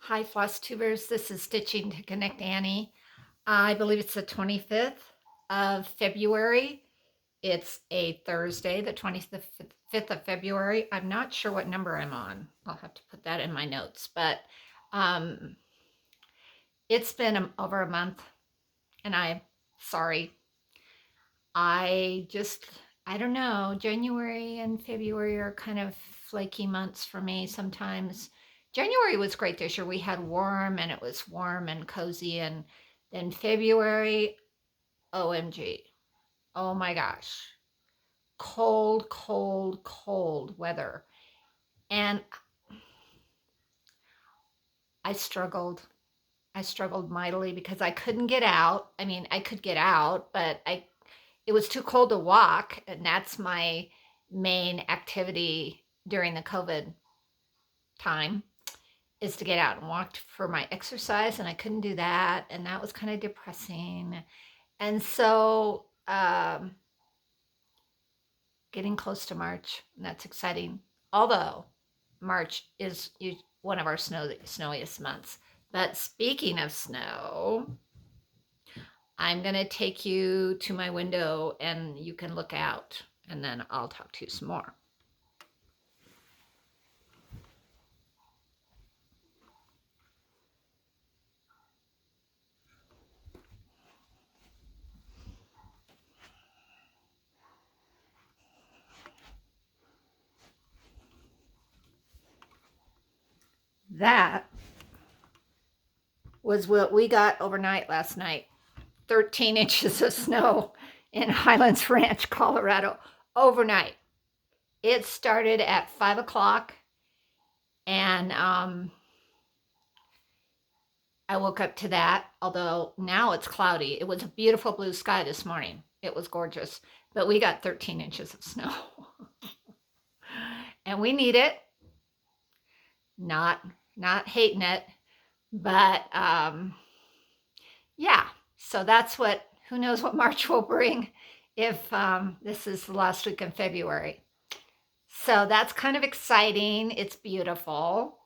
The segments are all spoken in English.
Hi, Flosstubers. This is Stitching to Connect Annie. I believe it's the 25th of February. It's a Thursday, the 25th of February. I'm not sure what number I'm on. I'll have to put that in my notes. But um, it's been over a month, and I'm sorry. I don't know. January and February are kind of flaky months for me sometimes. January was great this year. We had warm and it was warm and cozy. And then February, OMG. Oh my gosh. Cold, cold, cold weather. And I struggled. I struggled mightily because I couldn't get out. I mean, I could get out, but it was too cold to walk, and that's my main activity during the COVID time is to get out and walk for my exercise, and I couldn't do that, and that was kind of depressing. And so, getting close to March, and that's exciting. Although March is one of our snowiest months. But speaking of snow, I'm going to take you to my window and you can look out, and then I'll talk to you some more. That was what we got overnight last night. 13 inches of snow in Highlands Ranch, Colorado, overnight. It started at 5 o'clock, and I woke up to that, although now it's cloudy. It was a beautiful blue sky this morning. It was gorgeous, but we got 13 inches of snow. And we need it. Not hating it, but yeah. So that's what. Who knows what March will bring if this is the last week in February. So that's kind of exciting. It's beautiful.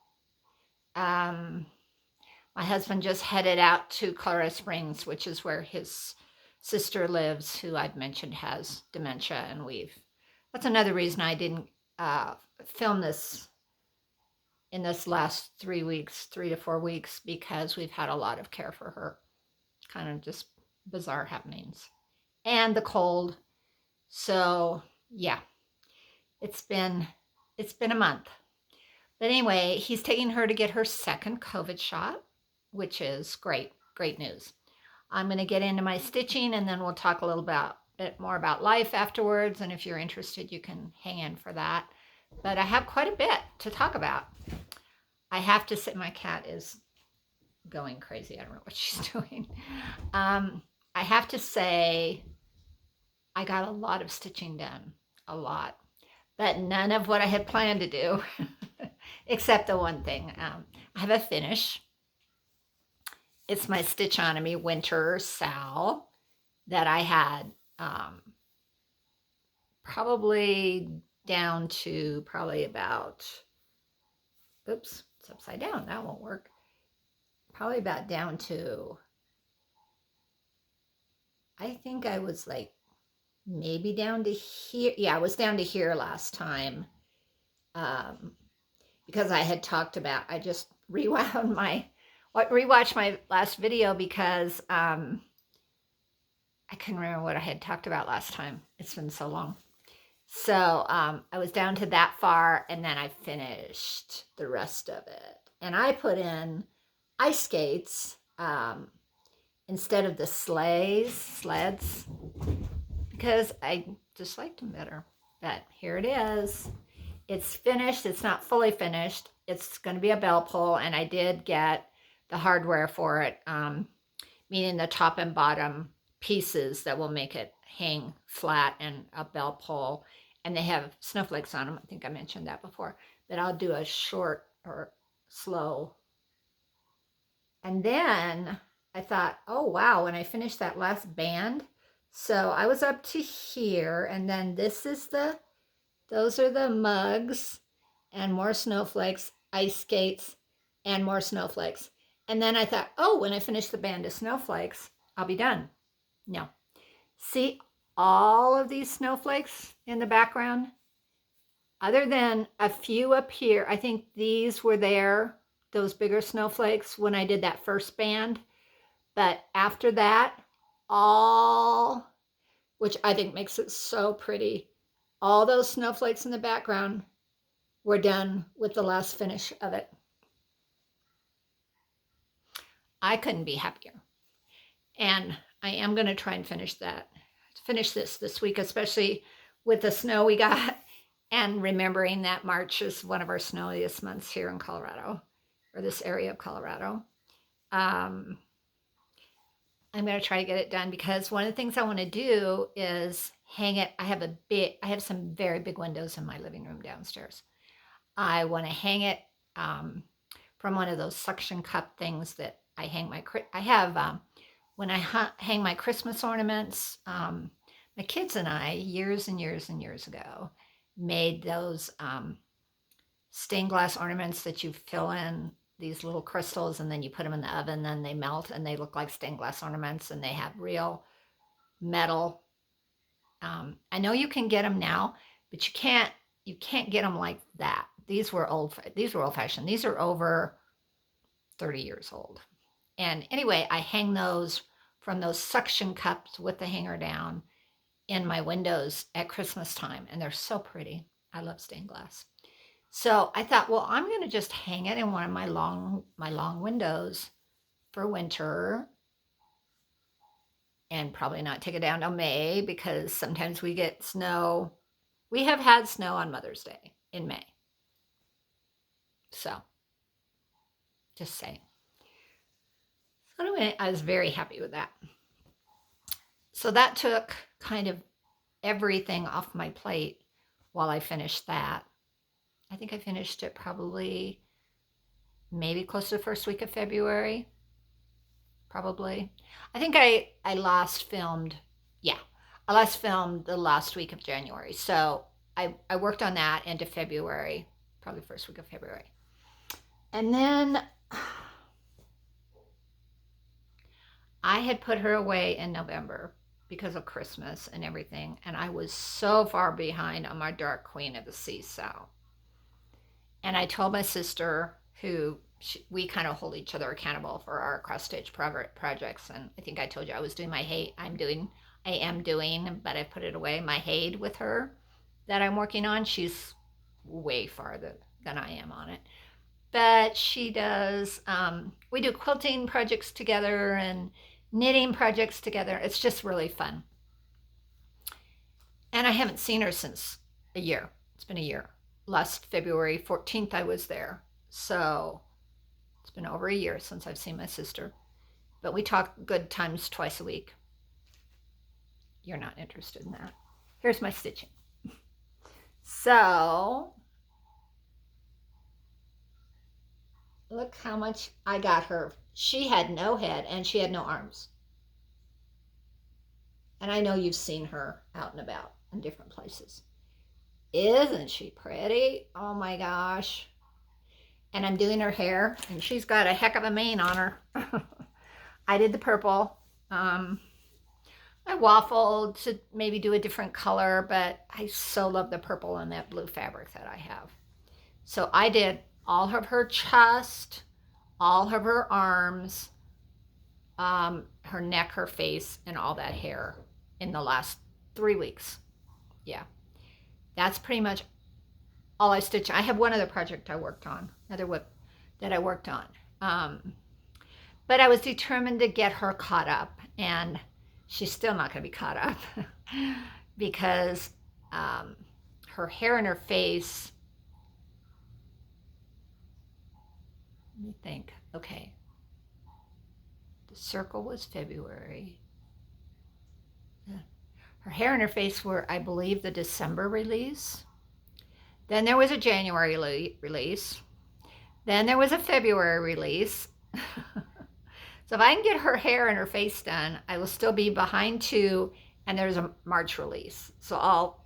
Um, my husband just headed out to Colorado Springs, which is where his sister lives, who I've mentioned has dementia, and that's another reason I didn't film this in this last 3 weeks, 3 to 4 weeks, because we've had a lot of care for her. Kind of just bizarre happenings. And the cold. So yeah, it's been a month. But anyway, he's taking her to get her second COVID shot, which is great news. I'm going to get into my stitching, and then we'll talk a little bit more about life afterwards. And if you're interested, you can hang in for that. But I have quite a bit to talk about. I have to say, my cat is going crazy. I don't know what she's doing. I have to say, I got a lot of stitching done, a lot, but none of what I had planned to do, except the one thing. I have a finish. It's my Stitchonomy Winter Sal that I had probably down to about, oops, it's upside down. That won't work. Probably about down to, I think I was like maybe down to here. Yeah, I was down to here last time because I had talked about, I just rewatched my last video because I couldn't remember what I had talked about last time. It's been so long. So I was down to that far, and then I finished the rest of it. And I put in ice skates instead of the sleds, because I just liked them better. But here it is. It's finished. It's not fully finished. It's going to be a bell pull, and I did get the hardware for it, meaning the top and bottom pieces that will make it hang flat and a bell pull. And they have snowflakes on them. I think I mentioned that before. But I'll do a short or slow. And then I thought, oh wow, when I finished that last band, so I was up to here, and then those are the mugs and more snowflakes, ice skates, and more snowflakes. And then I thought, oh, when I finish the band of snowflakes, I'll be done. No. See all of these snowflakes in the background? Other than a few up here, I think these were there, those bigger snowflakes, when I did that first band. But after that, all, which I think makes it so pretty, all those snowflakes in the background were done with the last finish of it. I couldn't be happier. And I am going to try and finish this week, especially with the snow we got, and remembering that March is one of our snowiest months here in Colorado, or this area of Colorado. I'm going to try to get it done because one of the things I want to do is hang it. I have some very big windows in my living room downstairs. I want to hang it from one of those suction cup things that I hang when I hang my Christmas ornaments. My kids and I, years and years and years ago, made those stained glass ornaments that you fill in these little crystals and then you put them in the oven, then they melt and they look like stained glass ornaments and they have real metal. I know you can get them now, but you can't get them like that. These were old-fashioned. These are over 30 years old. And anyway, I hang those from those suction cups with the hanger down in my windows at Christmas time, and they're so pretty. I love stained glass. So I thought, well, I'm going to just hang it in one of my long windows for winter, and probably not take it down till May because sometimes we get snow. We have had snow on Mother's Day in May. So, just saying. So anyway, I was very happy with that. So that took kind of everything off my plate while I finished that. I think I finished it probably maybe close to the first week of February. Probably. I think I last filmed, I last filmed the last week of January. So I worked on that into February, probably first week of February. And then I had put her away in November because of Christmas and everything. And I was so far behind on my Dark Queen of the Sea Sow. And I told my sister, we kind of hold each other accountable for our cross-stitch projects. And I think I told you I was doing my I am doing, but I put it away, my Haid with her that I'm working on. She's way farther than I am on it. But she does, we do quilting projects together and knitting projects together. It's just really fun. And I haven't seen her since a year. It's been a year. Last February 14th, I was there. So it's been over a year since I've seen my sister. But we talk good times twice a week. You're not interested in that. Here's my stitching. So look how much I got her. She had no head and she had no arms. And I know you've seen her out and about in different places. Isn't she pretty? Oh my gosh. And I'm doing her hair and she's got a heck of a mane on her. I did the purple. I waffled to maybe do a different color, but I so love the purple and that blue fabric that I have. So I did all of her chest, all of her arms, her neck, her face, and all that hair in the last 3 weeks. Yeah. That's pretty much all I stitched. I have one other project I worked on, another whip that I worked on. But I was determined to get her caught up, and she's still not going to be caught up because her hair and her face, let me think. Okay. The circle was February. Her hair and her face were, I believe, the December release. Then there was a January release. Then there was a February release. So if I can get her hair and her face done, I will still be behind 2, and there's a March release. So I'll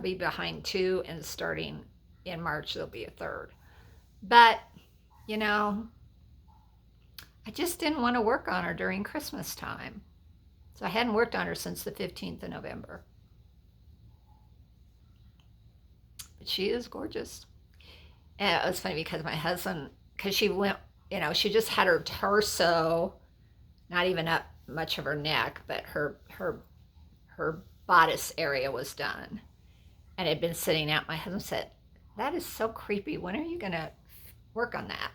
be behind 2, and starting in March, there'll be a 3rd. But you know, I just didn't want to work on her during Christmas time. So I hadn't worked on her since the 15th of November. But she is gorgeous. And it was funny because my husband, because she went, she just had her torso, not even up much of her neck, but her bodice area was done and it had been sitting out. My husband said, "That is so creepy. When are you gonna work on that?"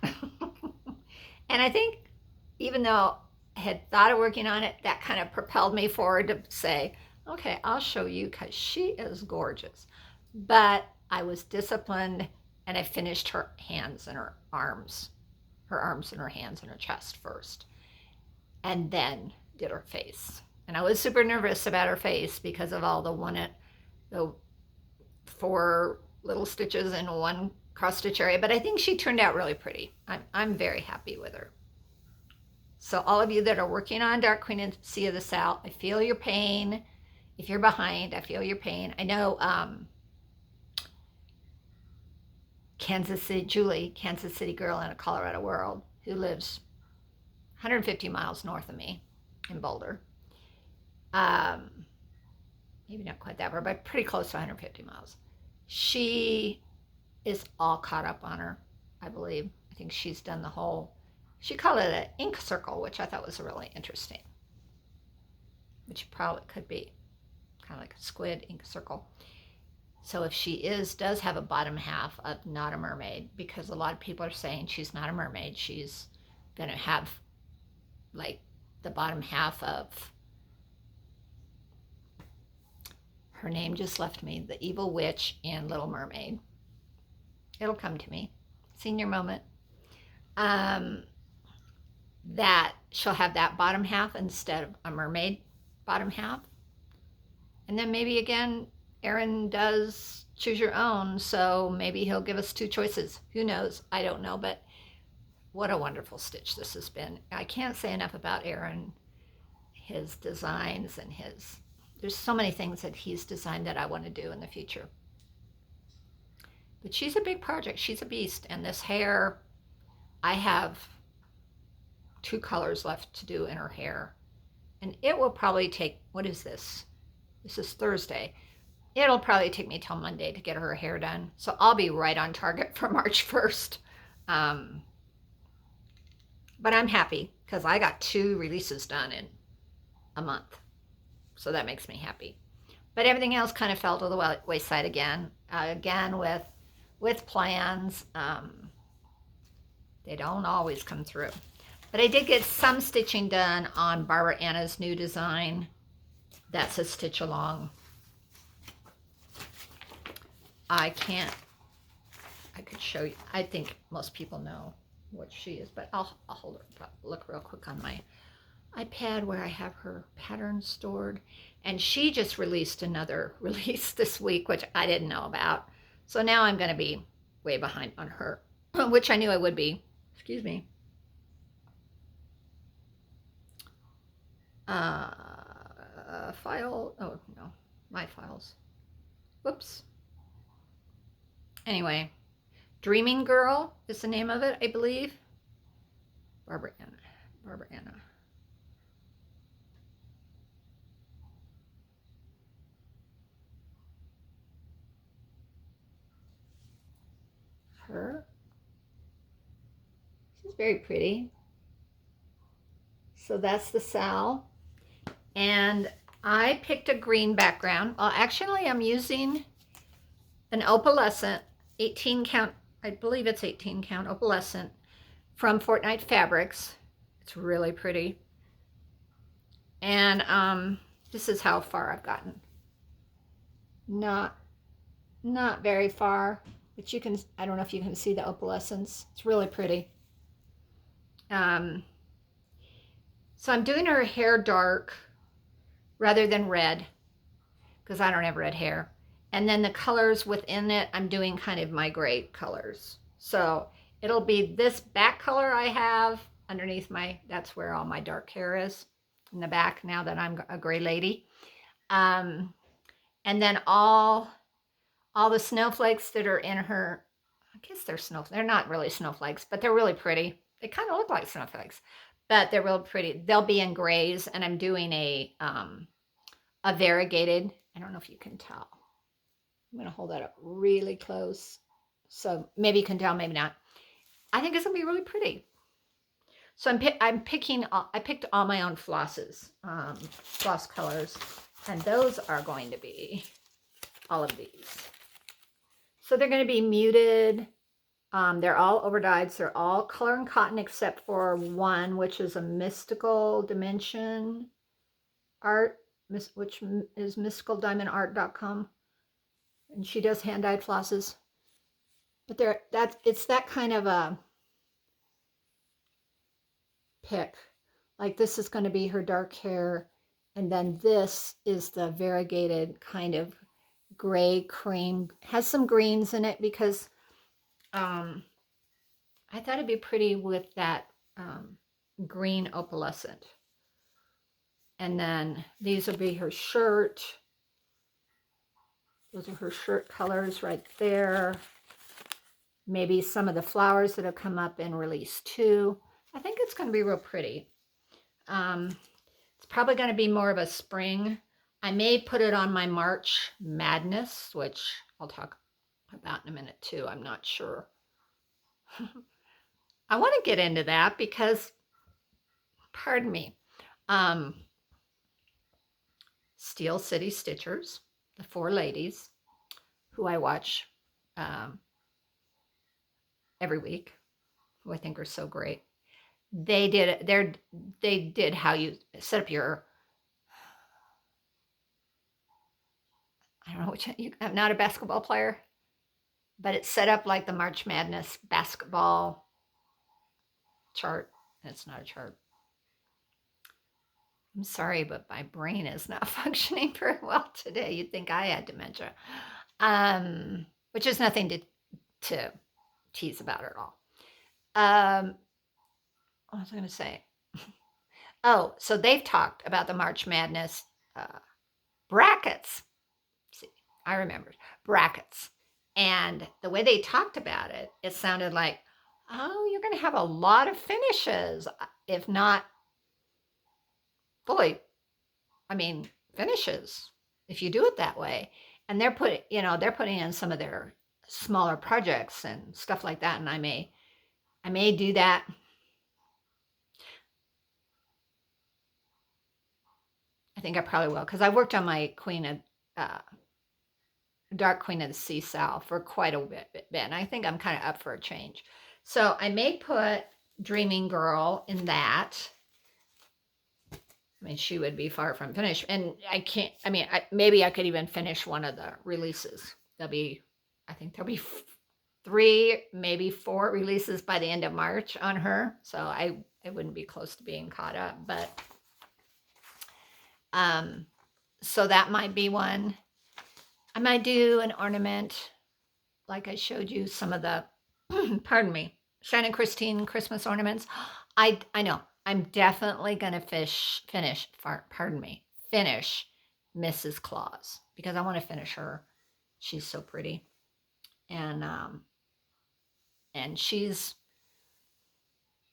And I think even though I had thought of working on it, that kind of propelled me forward to say, "Okay, I'll show you because she is gorgeous." But I was disciplined and I finished her hands and her arms and her hands and her chest first, and then did her face. And I was super nervous about her face because of all the 4 little stitches in one cross stitch area. But I think she turned out really pretty. I'm very happy with her. So all of you that are working on Dark Queen and Sea of the South, I feel your pain. If you're behind, I feel your pain. I know Kansas City girl in a Colorado world who lives 150 miles north of me in Boulder. Maybe not quite that far, but pretty close to 150 miles. She is all caught up on her, I believe. I think she's done the whole, she called it an ink circle, which I thought was really interesting. Which probably could be kind of like a squid ink circle. So if she does have a bottom half of not a mermaid, because a lot of people are saying she's not a mermaid, she's going to have like the bottom half of, her name just left me, the Evil Witch and Little Mermaid. It'll come to me. Senior moment. That she'll have that bottom half instead of a mermaid bottom half. And then maybe again, Aaron does choose your own, so maybe he'll give us 2 choices. Who knows? I don't know, but what a wonderful stitch this has been. I can't say enough about Aaron, his designs, and there's so many things that he's designed that I want to do in the future. But she's a big project. She's a beast. And this hair, I have 2 colors left to do in her hair. And it will probably take, what is this? This is Thursday. It'll probably take me till Monday to get her hair done. So I'll be right on target for March 1st. But I'm happy because I got 2 releases done in a month. So that makes me happy. But everything else kind of fell to the wayside again. Again, with plans, they don't always come through. But I did get some stitching done on Barbara Anna's new design. That's a stitch along. I could show you. I think most people know what she is, but I'll hold her, look real quick on my iPad where I have her patterns stored. And she just released another release this week, which I didn't know about. So now I'm going to be way behind on her, which I knew I would be. Excuse me. File. Oh, no. My files. Whoops. Anyway. Dreaming Girl is the name of it, I believe. Barbara Anna. Her. She's very pretty. So that's the Sal. And I picked a green background. Well, actually, I'm using an opalescent 18 count. I believe it's 18 count opalescent from Fortnite Fabrics. It's really pretty. And this is how far I've gotten. Not very far, but you can, I don't know if you can see the opalescence. It's really pretty. So I'm doing her hair dark rather than red because I don't have red hair. And then the colors within it, I'm doing kind of my gray colors. So it'll be this back color I have underneath that's where all my dark hair is in the back now that I'm a gray lady. And then all the snowflakes that are in her guess they're snowflakes. They're not really snowflakes, but they're really pretty. They kind of look like snowflakes, but they're real pretty. They'll be in grays, and I'm doing a variegated. I don't know if you can tell. I'm going to hold that up really close. So maybe you can tell, maybe not. I think it's going to be really pretty. So I picked all my own flosses, floss colors, and those are going to be all of these. So they're going to be muted. They're all overdyed. So they're all color and cotton except for one, which is a mystical dimension art, which is mysticaldiamondart.com. And she does hand-dyed flosses. But it's that kind of a pick. Like this is going to be her dark hair, and then this is the variegated kind of gray cream. Has some greens in it because I thought it'd be pretty with that green opalescent. And then these will be her shirt. Those are her shirt colors right there. Maybe some of the flowers that have come up in release 2. I think it's going to be real pretty. It's probably going to be more of a spring. I may put it on my March Madness, which I'll talk about in a minute too. I'm not sure. I want to get into that because, pardon me, Steel City Stitchers, the 4 ladies who I watch every week, who I think are so great. They did how you set up your, I don't know which, I'm not a basketball player, but it's set up like the March Madness basketball chart. It's not a chart. I'm sorry, but my brain is not functioning very well today. You'd think I had dementia, which is nothing to tease about at all. What was I going to say? Oh, so they've talked about the March Madness brackets. See, I remembered brackets. And the way they talked about it, it sounded like, oh, you're going to have a lot of finishes, if not fully, finishes, if you do it that way. And they're putting in some of their smaller projects and stuff like that. And I may do that. I think I probably will, because I worked on my Dark Queen of the Sea Sal for quite a bit, and I think I'm kind of up for a change. So I may put Dreaming Girl in that. She would be far from finished, and I can't. Maybe I could even finish one of the releases. I think there'll be 3, maybe 4 releases by the end of March on her. So I wouldn't be close to being caught up, but so that might be one. I might do an ornament, like I showed you some of the, pardon me, Shannon Christine Christmas ornaments. I know. I'm definitely going to finish Mrs. Claus, because I want to finish her. She's so pretty. And she's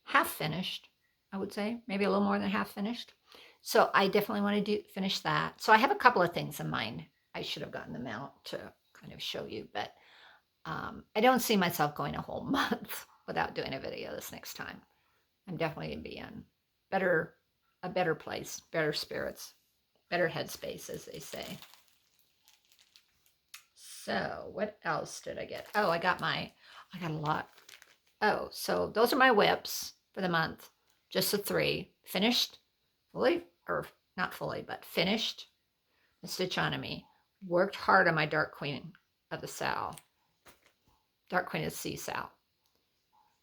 half finished, I would say, maybe a little more than half finished. So I definitely want to finish that. So I have a couple of things in mind. I should have gotten them out to kind of show you, but I don't see myself going a whole month without doing a video this next time. I'm definitely going to be in a better place, better spirits, better headspace, as they say. So what else did I get? Oh, I got a lot. Oh, so those are my whips for the month. Just the 3. Finished, fully, or not fully, but finished the Stitchonomy. Worked hard on my Dark Queen of the Sal. Dark Queen of the Sea Sal,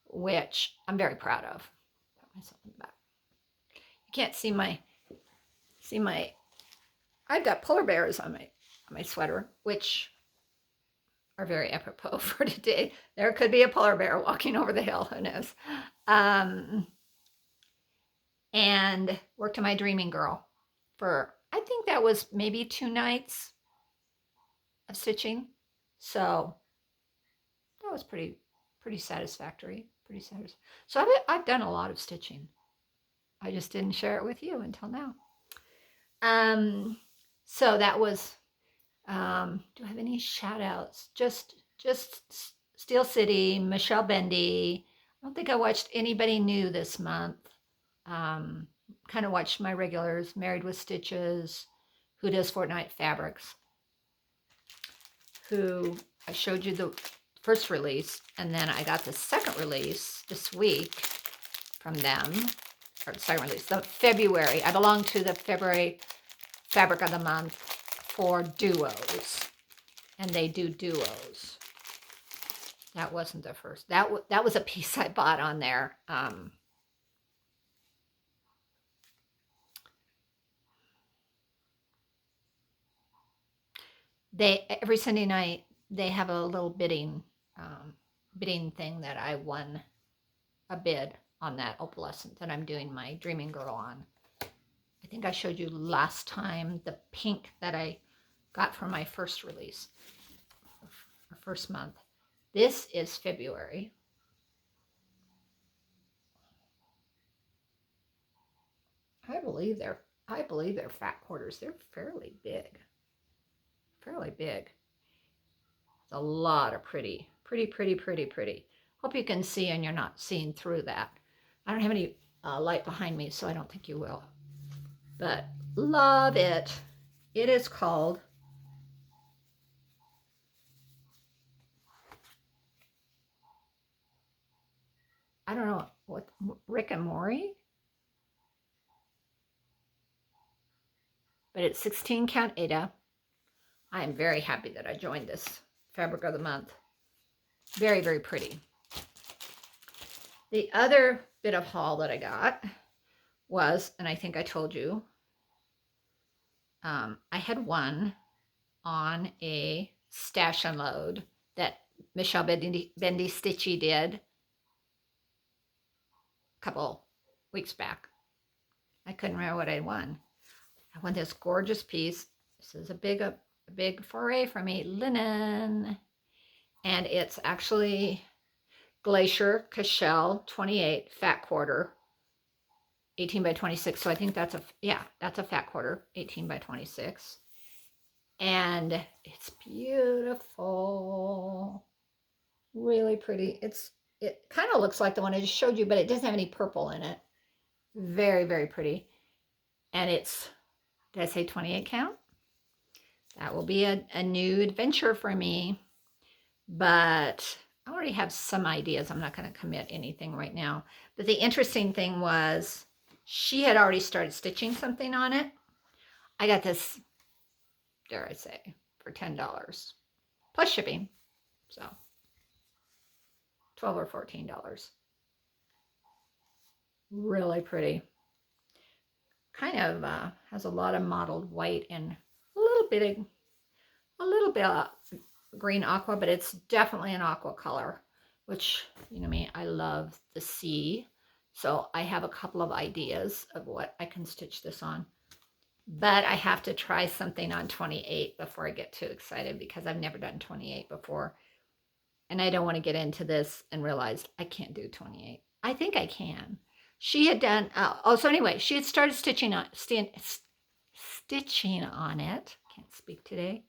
which I'm very proud of. Put myself in the back. You can't see my, I've got polar bears on my sweater, which are very apropos for today. There could be a polar bear walking over the hill, who knows. And worked on my Dreaming Girl for, I think that was maybe 2 nights of stitching. So that was pretty pretty satisfactory. Pretty satisfactory. So I've done a lot of stitching. I just didn't share it with you until now. So that was, do I have any shout outs? Just Steel City, Michelle Bendy. I don't think I watched anybody new this month. Kind of watched my regulars, Married with Stitches, who does Fortnite Fabrics, who I showed you the first release, and then I got the second release this week from them, or the second release, the February. I belong to the February Fabric of the Month for duos, and they do duos. That wasn't the first. That was a piece I bought on there. Every Sunday night they have a little bidding thing that I won a bid on that opalescent that I'm doing my Dreaming Girl on. I think I showed you last time the pink that I got for my first release, or first month. This is February. I believe they're fat quarters. They're fairly big. Fairly big. It's a lot of pretty. Hope you can see and you're not seeing through that. I don't have any light behind me, so I don't think you will. But love it. It is called I don't know what, Rick and Morty, but it's 16 count Ada. I am very happy that I joined this Fabric of the Month. Very, very pretty. The other bit of haul that I got was, and I think I told you, I had one on a stash unload that Michelle Bendy Stitchy did a couple weeks back. I couldn't remember what I won. I won this gorgeous piece. This is a big foray for me, linen. And it's actually Glacier Cashel 28 fat quarter, 18 by 26. So I think that's a fat quarter, 18 by 26. And it's beautiful. Really pretty. It kind of looks like the one I just showed you, but it doesn't have any purple in it. Very, very pretty. And it's, did I say 28 count? That will be a new adventure for me. But I already have some ideas. I'm not going to commit anything right now. But the interesting thing was she had already started stitching something on it. I got this, dare I say, for $10 plus shipping. So $12 or $14. Really pretty. Kind of has a lot of mottled white and a little bit of green aqua, but it's definitely an aqua color, which, you know me, I love the sea. So I have a couple of ideas of what I can stitch this on. But I have to try something on 28 before I get too excited, because I've never done 28 before. And I don't want to get into this and realize I can't do 28. I think I can. She had done, so anyway, she had started stitching on it. Can't speak today.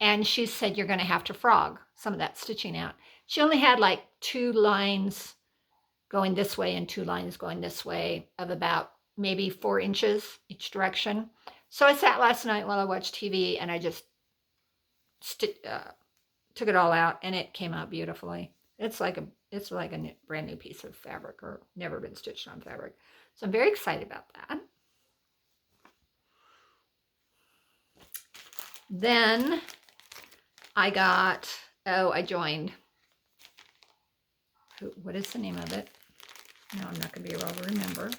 And she said, you're going to have to frog some of that stitching out. She only had like 2 lines going this way and 2 lines going this way of about maybe 4 inches each direction. So I sat last night while I watched TV and I just took it all out, and it came out beautifully. It's like a brand new piece of fabric, or never been stitched on fabric. So I'm very excited about that. Then I got, I joined, what is the name of it? No, I'm not going to be able to remember.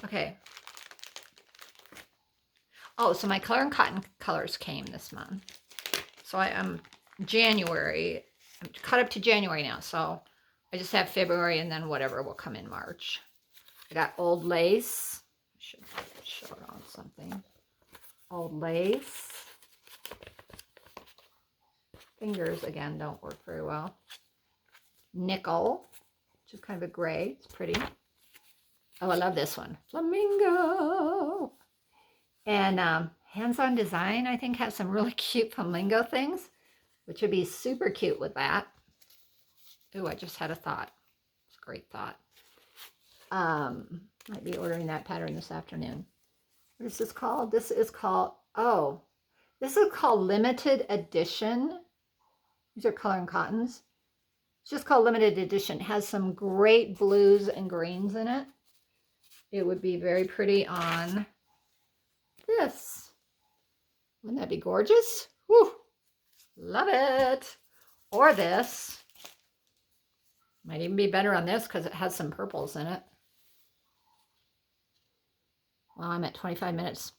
Okay. Oh, so my Color and Cotton colors came this month. So I'm January. I'm caught up to January now. So I just have February, and then whatever will come in March. I got Old Lace. I should show it on something. Old Lace. fingers, again, don't work very well. Nickel, which is kind of a gray. It's pretty. Oh, I love this one. Flamingo. And Hands-On Design, I think, has some really cute flamingo things, which would be super cute with that. Oh, I just had a thought. It's a great thought. Might be ordering that pattern this afternoon. What is this called? This is called, this is called Limited Edition. These are Color and Cottons. It's just called Limited Edition. It has some great blues and greens in it. It would be very pretty on this. Wouldn't that be gorgeous? Whew. Love it. Or this. Might even be better on this because it has some purples in it. Well, I'm at 25 minutes.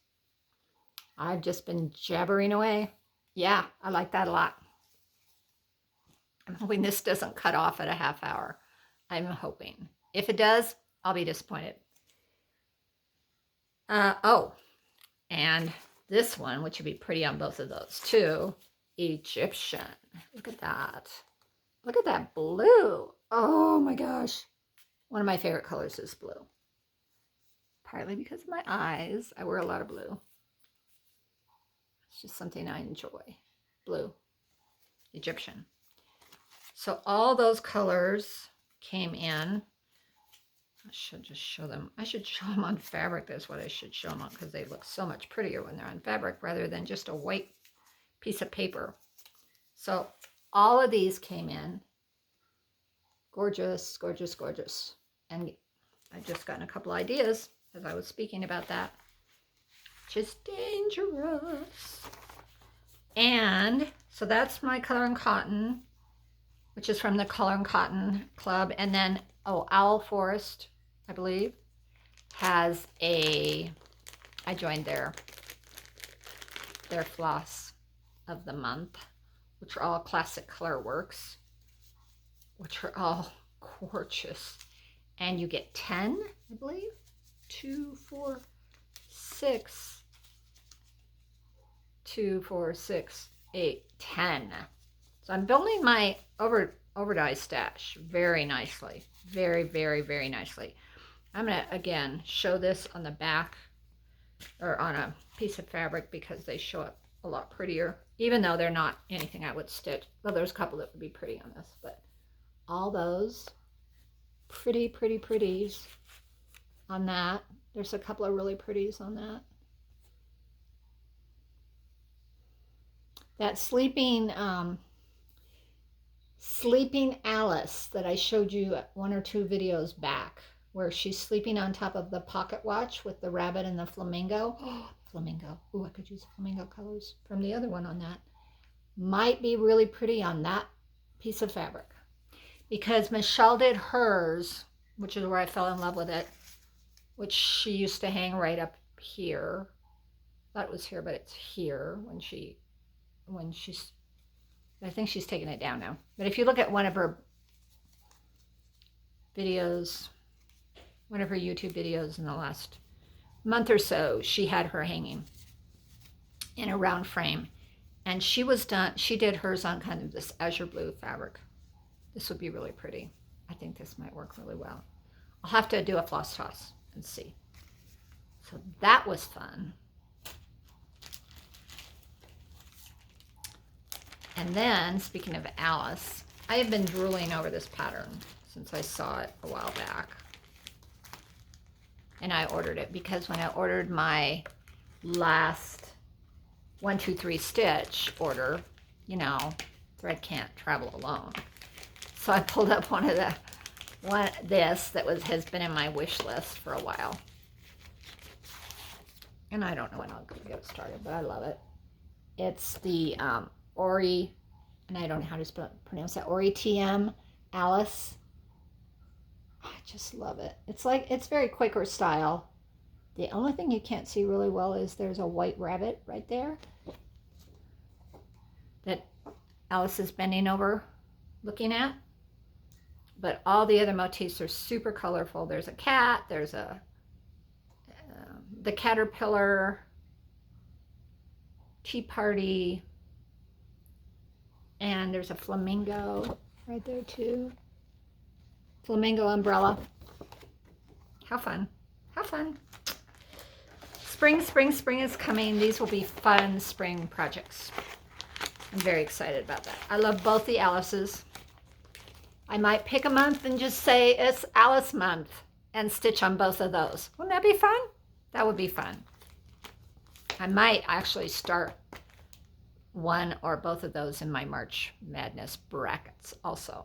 I've just been jabbering away. Yeah, I like that a lot. I'm hoping this doesn't cut off at a half hour. I'm hoping. If it does, I'll be disappointed. And this one, which would be pretty on both of those too. Egyptian. Look at that. Look at that blue. Oh my gosh. One of my favorite colors is blue. Partly because of my eyes. I wear a lot of blue. It's just something I enjoy. Blue. Egyptian. So all those colors came in. I should just show them. I should show them on fabric. That's what I should show them on, because they look so much prettier when they're on fabric rather than just a white piece of paper. So all of these came in. Gorgeous, gorgeous, gorgeous. And I've just gotten a couple ideas as I was speaking about that. Just dangerous. And so that's my Color and Cotton, which is from the Color and Cotton Club. And then, Owl Forest, I believe, has I joined their floss of the month, which are all classic color works, which are all gorgeous. And you get 10, I believe. 2, 4, 6. 2, 4, 6, 8, 10. So I'm building my overdye stash very nicely. Very, very, very nicely. I'm going to, again, show this on the back or on a piece of fabric because they show up a lot prettier, even though they're not anything I would stitch. Well, there's a couple that would be pretty on this, but all those pretty, pretty pretties on that. There's a couple of really pretties on that. That sleeping Alice that I showed you 1 or 2 videos back, where she's sleeping on top of the pocket watch with the rabbit and the flamingo. Oh, flamingo. Oh, I could use flamingo colors from the other one on that. Might be really pretty on that piece of fabric. Because Michelle did hers, which is where I fell in love with it, which she used to hang right up here. Thought it was here, but it's here when she's, I think she's taking it down now. But if you look at one of her videos, one of her YouTube videos in the last month or so, she had her hanging in a round frame. And she did hers on kind of this azure blue fabric. This would be really pretty. I think this might work really well. I'll have to do a floss toss and see. So that was fun. And then, speaking of Alice, I have been drooling over this pattern since I saw it a while back. And I ordered it because when I ordered my last 1, 2, 3 stitch order, you know, thread can't travel alone. So I pulled up this that has been in my wish list for a while. And I don't know when I'll get it started, but I love it. It's the Ori, and I don't know how to pronounce that, Ori TM Alice. I just love it. It's very Quaker style. The only thing you can't see really well is there's a white rabbit right there that Alice is bending over looking at. But all the other motifs are super colorful. There's a cat, there's the caterpillar, tea party, And there's a flamingo right there too. Flamingo umbrella. How fun. How fun. Spring, spring, spring is coming. These will be fun spring projects. I'm very excited about that. I love both the Alices. I might pick a month and just say it's Alice month and stitch on both of those. Wouldn't that be fun? That would be fun. I might actually start one or both of those in my March Madness brackets also.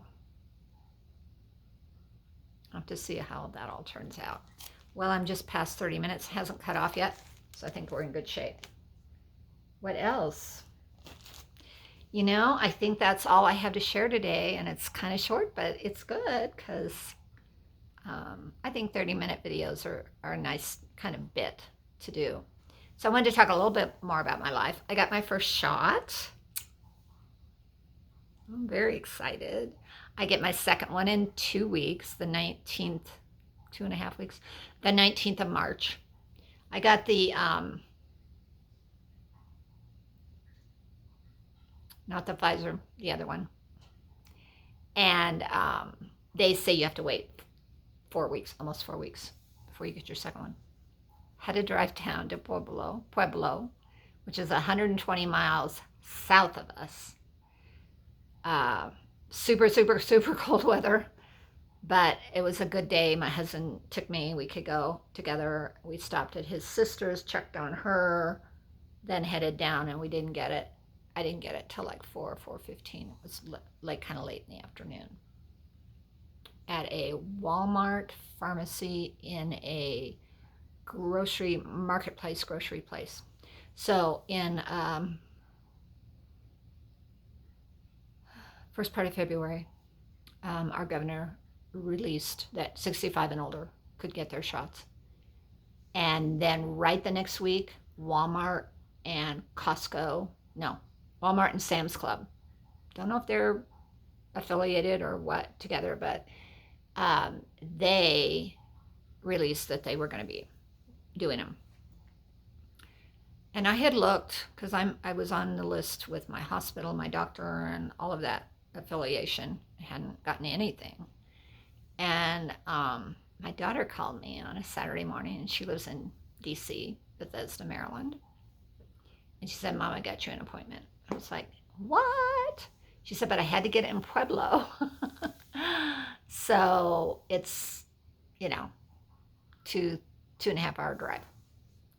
I'll have to see how that all turns out. Well, I'm just past 30 minutes. It hasn't cut off yet, so I think we're in good shape. What else? You know, I think that's all I have to share today, and it's kind of short, but it's good because I think 30-minute videos are a nice kind of bit to do. So I wanted to talk a little bit more about my life. I got my first shot. I'm very excited. I get my second one in 2 weeks, the 19th, 2.5 weeks, the 19th of March. I got the, not the Pfizer, the other one. And they say you have to wait 4 weeks, almost 4 weeks before you get your second one. Had to drive down to Pueblo, which is 120 miles south of us. Super, super, super cold weather, but it was a good day. My husband took me. We could go together. We stopped at his sister's, checked on her, then headed down, and we didn't get it. I didn't get it till like 4:15. It was like kind of late in the afternoon. At a Walmart pharmacy in a grocery marketplace, grocery place. So in first part of February, our governor released that 65 and older could get their shots. And then right the next week, Walmart and Walmart and Sam's Club. Don't know if they're affiliated or what together, but they released that they were going to be doing them. And I had looked because I was on the list with my hospital, my doctor, and all of that affiliation. I hadn't gotten anything. And my daughter called me on a Saturday morning, and she lives in DC, Bethesda, Maryland. And she said, Mom, I got you an appointment. I was like, what? She said, but I had to get it in Pueblo. So it's, 2.5 hour drive.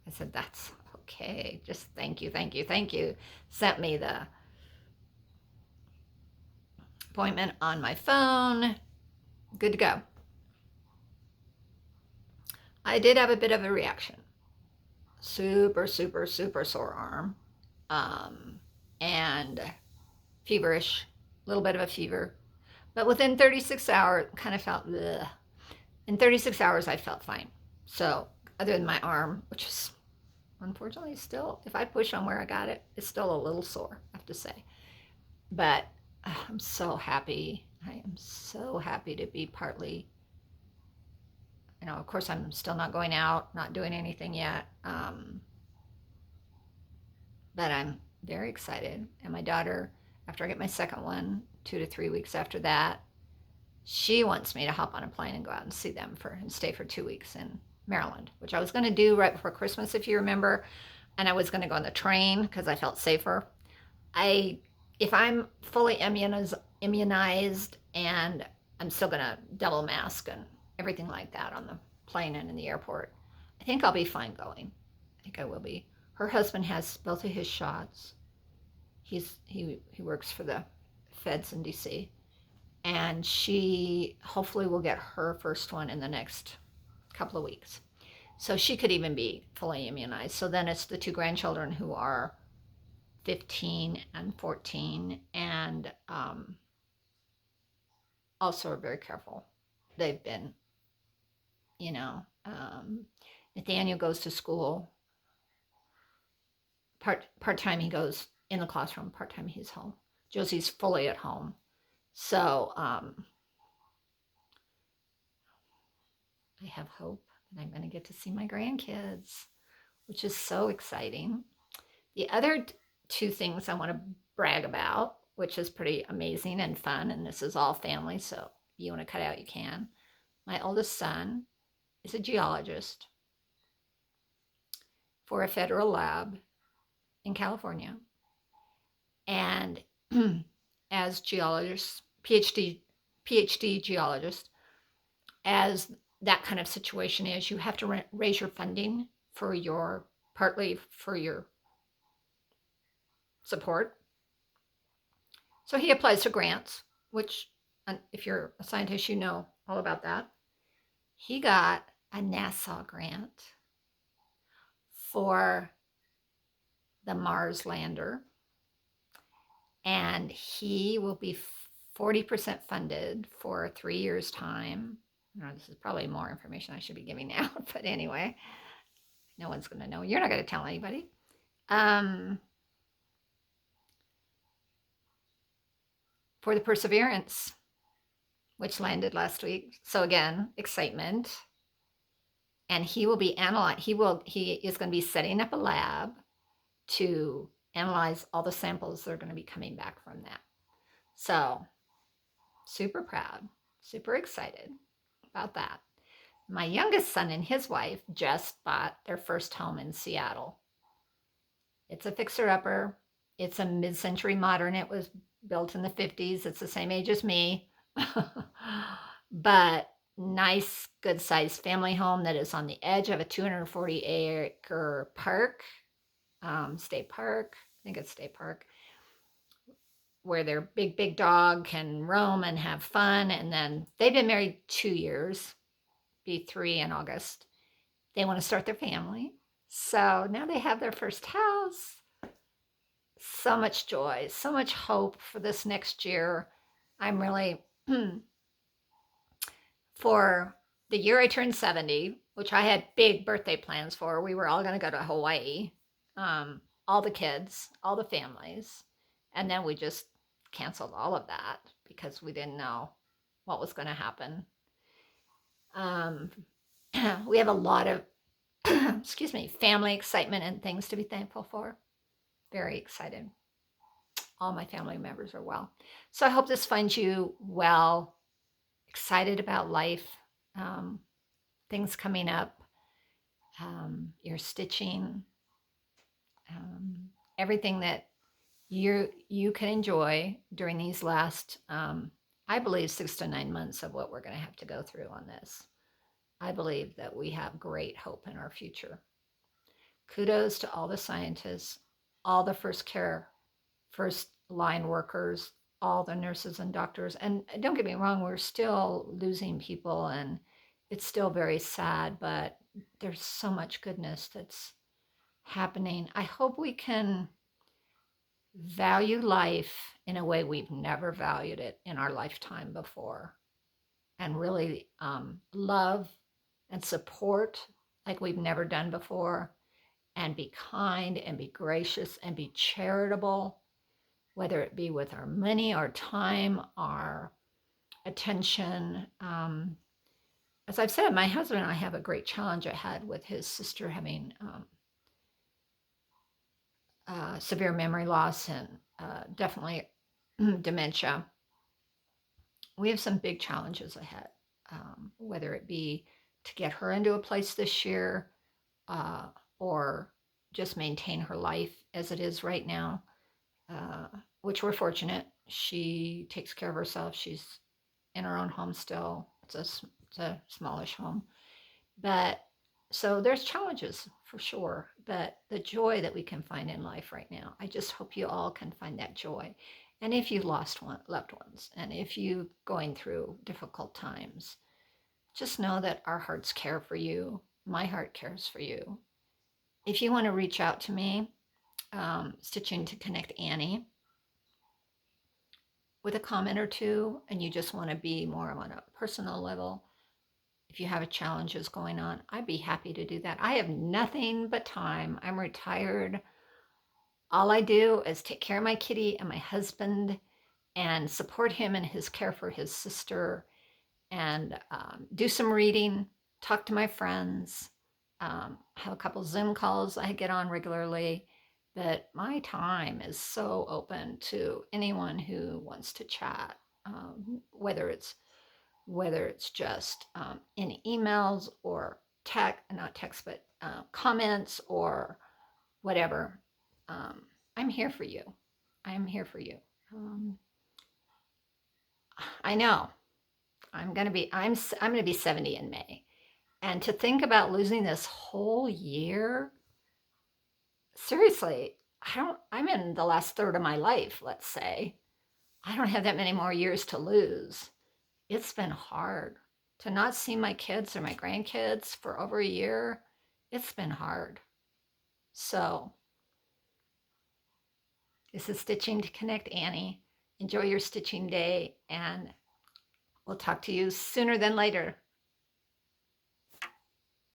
I said, that's okay. Just thank you, thank you, thank you. Sent me the appointment on my phone. Good to go. I did have a bit of a reaction. Super, super, super sore arm. And feverish, a little bit of a fever. But within 36 hours, kind of felt, ugh. In 36 hours, I felt fine. So other than my arm, which is unfortunately still, if I push on where I got it, it's still a little sore, I have to say. But I'm so happy. I am so happy to be partly, of course, I'm still not going out, not doing anything yet. But I'm very excited. And my daughter, after I get my second one, 2 to 3 weeks after that, she wants me to hop on a plane and go out and see them and stay for 2 weeks in Maryland, which I was going to do right before Christmas, if you remember. And I was going to go on the train because I felt safer. If I'm fully immunized and I'm still going to double mask and everything like that on the plane and in the airport, I think I'll be fine going. I think I will be. Her husband has both of his shots. He works for the feds in DC. And she hopefully will get her first one in the next couple of weeks. So she could even be fully immunized. So then it's the 2 grandchildren who are 15 and 14 and also are very careful. They've been, Nathaniel goes to school. Part-time he goes in the classroom, part-time he's home. Josie's fully at home. So I have hope that I'm going to get to see my grandkids, which is so exciting. The other 2 things I want to brag about, which is pretty amazing and fun. And this is all family, so you want to cut out, you can. My oldest son is a geologist for a federal lab in California. And as geologists, PhD geologist, as that kind of situation is, you have to raise your funding for your, partly for your support. So he applies to grants, which, if you're a scientist, you know all about that. He got a NASA grant for the Mars lander, and he will be 40% funded for 3 years' time. This is probably more information I should be giving out, but anyway, no one's going to know. You're not going to tell anybody. For the Perseverance, which landed last week. So again, excitement. And he will be he is going to be setting up a lab to analyze all the samples that are going to be coming back from that. So super proud, super excited about that. My youngest son and his wife just bought their first home in Seattle. It's a fixer-upper. It's a mid-century modern. It was built in the 50s. It's the same age as me. But nice, good-sized family home that is on the edge of a 240-acre park, state park. I think it's state park, where their big dog can roam and have fun. And then they've been married 2 years, be 3 in August. They want to start their family. So now they have their first house. So much joy, so much hope for this next year. I'm really, for the year I turned 70, which I had big birthday plans for, we were all going to go to Hawaii, all the kids, all the families. And then we just canceled all of that because we didn't know what was going to happen. We have a lot of, excuse me, family excitement and things to be thankful for. Very excited. All my family members are well. So I hope this finds you well, excited about life, things coming up, your stitching, everything that you can enjoy during these last, I believe, 6 to 9 months of what we're going to have to go through on this. I believe that we have great hope in our future. Kudos to all the scientists, all the first line workers, all the nurses and doctors. And don't get me wrong, we're still losing people and it's still very sad, but there's so much goodness that's happening. I hope we can value life in a way we've never valued it in our lifetime before, and really love and support like we've never done before, and be kind and be gracious and be charitable, whether it be with our money, our time, our attention. As I've said, my husband and I have a great challenge ahead with his sister having severe memory loss and definitely dementia. We have some big challenges ahead, whether it be to get her into a place this year or just maintain her life as it is right now, which we're fortunate. She takes care of herself. She's in her own home still. It's a smallish home. But so there's challenges for sure, but the joy that we can find in life right now, I just hope you all can find that joy. And if you've lost loved ones, and if you're going through difficult times, just know that our hearts care for you. My heart cares for you. If you want to reach out to me, Stitching to Connect Annie, with a comment or two, and you just want to be more on a personal level, if you have challenges going on, I'd be happy to do that. I have nothing but time. I'm retired. All I do is take care of my kitty and my husband and support him in his care for his sister, and do some reading, talk to my friends, have a couple Zoom calls I get on regularly. but my time is so open to anyone who wants to chat, whether it's just in emails or not text, but comments or whatever. Um, I'm here for you. I am here for you. Um, I know I'm gonna be 70 in May, and to think about losing this whole year, seriously, I'm in the last third of my life, let's say. I don't have that many more years to lose. It's been hard to not see my kids or my grandkids for over a year. It's been hard. So, this is Stitching to Connect Annie. Enjoy your stitching day, and we'll talk to you sooner than later.